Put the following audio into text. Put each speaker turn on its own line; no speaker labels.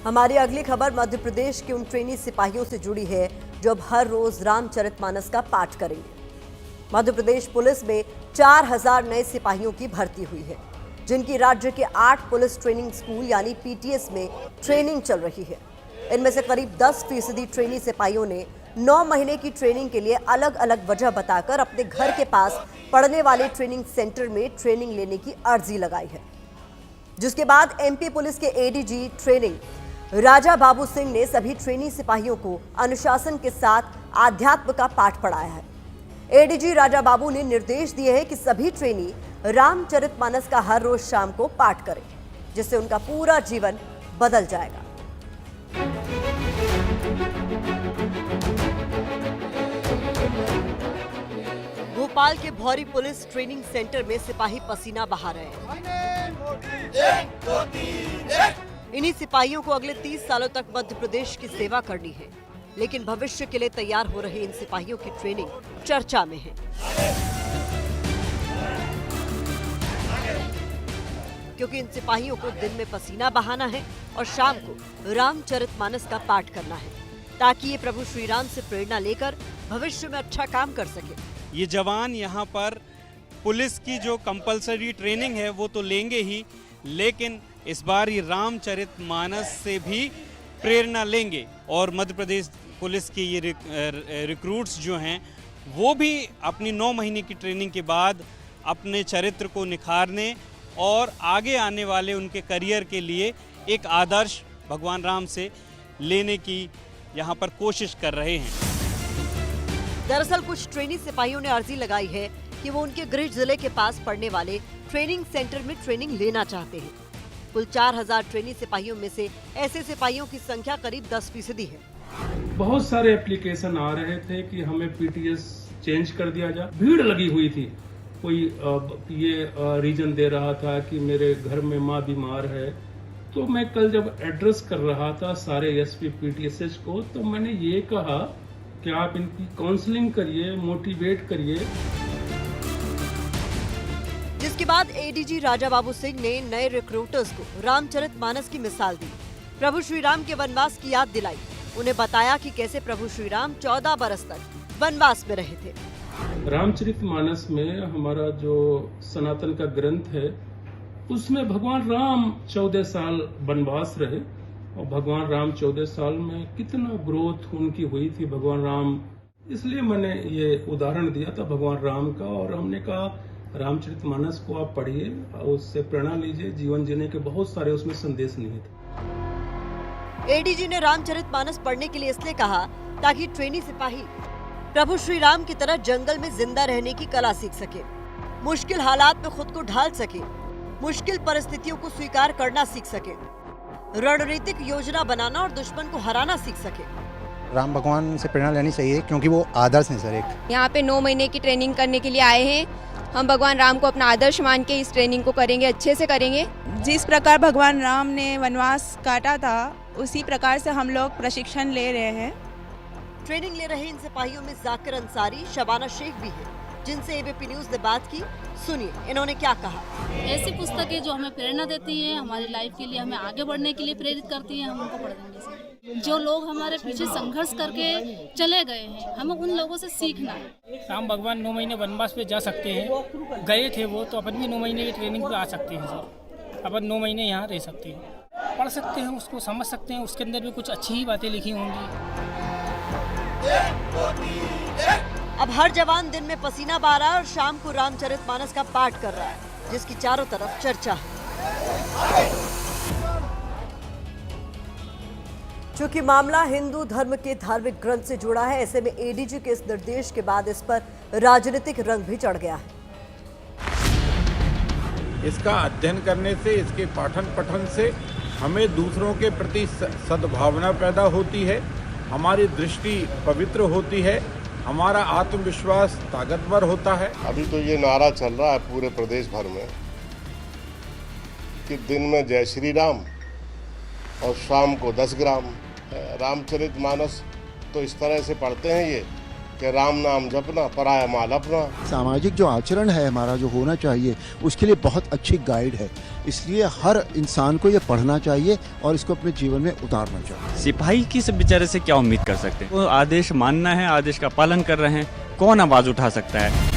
हमारी अगली खबर मध्य प्रदेश के उन ट्रेनी सिपाहियों से जुड़ी है जो अब हर रोज रामचरितमानस का पाठ करेंगे। मध्य प्रदेश पुलिस में 4000 नए सिपाहियों की भर्ती हुई है, जिनकी राज्य के 8 पुलिस ट्रेनिंग स्कूल यानी पीटीएस में ट्रेनिंग चल रही है। इनमें से करीब 10% ट्रेनी सिपाहियों ने 9 महीने की ट्रेनिंग के लिए अलग अलग वजह बताकर अपने घर के पास पड़ने वाले ट्रेनिंग सेंटर में ट्रेनिंग लेने की अर्जी लगाई है, जिसके बाद एमपी पुलिस के एडीजी ट्रेनिंग राजा बाबू सिंह ने सभी ट्रेनी सिपाहियों को अनुशासन के साथ आध्यात्म का पाठ पढ़ाया है। एडीजी राजा बाबू ने निर्देश दिए हैं कि सभी ट्रेनी रामचरितमानस का हर रोज शाम को पाठ करें, जिससे उनका पूरा जीवन बदल जाएगा। भोपाल के भौरी पुलिस ट्रेनिंग सेंटर में सिपाही पसीना बहा रहे हैं। इन्हीं सिपाहियों को अगले 30 सालों तक मध्य प्रदेश की सेवा करनी है, लेकिन भविष्य के लिए तैयार हो रहे इन सिपाहियों की ट्रेनिंग चर्चा में है, क्योंकि इन सिपाहियों को दिन में पसीना बहाना है और शाम को रामचरितमानस का पाठ करना है, ताकि ये प्रभु श्री राम से प्रेरणा लेकर भविष्य में अच्छा काम कर सके।
ये जवान यहाँ पर पुलिस की जो कंपलसरी ट्रेनिंग है वो तो लेंगे ही, लेकिन इस बार ये रामचरितमानस से भी प्रेरणा लेंगे और मध्य प्रदेश पुलिस के ये रिक्रूट्स जो हैं वो भी अपनी 9 महीने की ट्रेनिंग के बाद अपने चरित्र को निखारने और आगे आने वाले उनके करियर के लिए एक आदर्श भगवान राम से लेने की यहाँ पर कोशिश कर रहे हैं।
दरअसल कुछ ट्रेनी सिपाहियों ने अर्जी लगाई है कि वो उनके गृह जिले के पास पड़ने वाले ट्रेनिंग सेंटर में ट्रेनिंग लेना चाहते हैं। कुल 4000 ट्रेनी सिपाहियों में से ऐसे सिपाहियों की संख्या करीब 10% है।
बहुत सारे एप्लीकेशन आ रहे थे कि हमें पीटीएस चेंज कर दिया जाए। भीड़ लगी हुई थी। कोई ये रीजन दे रहा था कि मेरे घर में माँ बीमार है। तो मैं कल जब एड्रेस कर रहा था सारे एसपी पीटीएस को, तो मैंने ये कहा कि आप इनकी काउंसलिंग करिए, मोटिवेट करिए।
जिसके बाद एडीजी राजा बाबू सिंह ने नए रिक्रूटर्स को रामचरितमानस की मिसाल दी, प्रभु श्री राम के वनवास की याद दिलाई, उन्हें बताया कि कैसे प्रभु श्री राम 14 बरस तक वनवास में रहे थे।
रामचरितमानस में हमारा जो सनातन का ग्रंथ है, उसमें भगवान राम 14 साल वनवास रहे और भगवान राम 14 साल में कितना ग्रोथ उनकी हुई थी भगवान राम। इसलिए मैंने ये उदाहरण दिया था भगवान राम का, और हमने कहा रामचरितमानस को आप पढ़िए, उससे प्रेरणा लीजिए, जीवन जीने के बहुत सारे उसमें संदेश निहित थे।
एडीजी ने रामचरितमानस पढ़ने के लिए इसलिए कहा ताकि ट्रेनी सिपाही प्रभु श्री राम की तरह जंगल में जिंदा रहने की कला सीख सके, मुश्किल हालात में खुद को ढाल सके, मुश्किल परिस्थितियों को स्वीकार करना सीख सके, रणनीतिक योजना बनाना और दुश्मन को हराना सीख सके।
राम भगवान से प्रेरणा लेनी चाहिए, क्योंकि वो आदर्श हैं सर। एक
यहाँ पे 9 महीने की ट्रेनिंग करने के लिए आए हैं। हम भगवान राम को अपना आदर्श मान के इस ट्रेनिंग को करेंगे, अच्छे से करेंगे।
जिस प्रकार भगवान राम ने वनवास काटा था, उसी प्रकार से हम लोग प्रशिक्षण ले रहे हैं।
ट्रेनिंग ले रहे इन सिपाहियों में जाकिर अंसारी, शबाना शेख भी है, जिनसे एबीपी न्यूज ने बात की। सुनिए इन्होंने क्या कहा।
ऐसी पुस्तकें जो हमें प्रेरणा देती हैं, हमारी लाइफ के लिए, हमें आगे बढ़ने के लिए प्रेरित करती हैं, हम उनको पढ़ देंगे। जो लोग हमारे पीछे संघर्ष करके चले गए हैं, हमें उन लोगों से सीखना है।
राम भगवान 9 महीने वनवास पे जा सकते हैं, गए थे वो, तो अपन भी 9 महीने की ट्रेनिंग पे आ सकते हैं सर। अपन 9 महीने यहाँ रह सकते हैं, पढ़ सकते हैं, उसको समझ सकते हैं, उसके अंदर भी कुछ अच्छी ही बातें लिखी होंगी।
अब हर जवान दिन में पसीना बहा रहा है और शाम को रामचरितमानस का पाठ कर रहा है, जिसकी चारों तरफ चर्चा है। चूंकि मामला हिंदू धर्म के धार्मिक ग्रंथ से जुड़ा है, ऐसे में एडीजी के इस निर्देश के बाद इस पर राजनीतिक रंग भी चढ़ गया है।
इसका अध्ययन करने से, इसके पाठन पठन से हमें दूसरों के प्रति सद्भावना पैदा होती है, हमारी दृष्टि पवित्र होती है, हमारा आत्मविश्वास ताकतवर होता है।
अभी तो ये नारा चल रहा है पूरे प्रदेश भर में कि दिन में जय श्री राम और शाम को 10 ग्राम। रामचरितमानस तो इस तरह से पढ़ते हैं ये कि राम नाम जपना पराया माल अपना।
सामाजिक जो आचरण है हमारा जो होना चाहिए उसके लिए बहुत अच्छी गाइड है, इसलिए हर इंसान को ये पढ़ना चाहिए और इसको अपने जीवन में उतारना चाहिए।
सिपाही किस बेचारे से क्या उम्मीद कर सकते हैं? वो आदेश मानना है, आदेश का पालन कर रहे हैं, कौन आवाज उठा सकता है?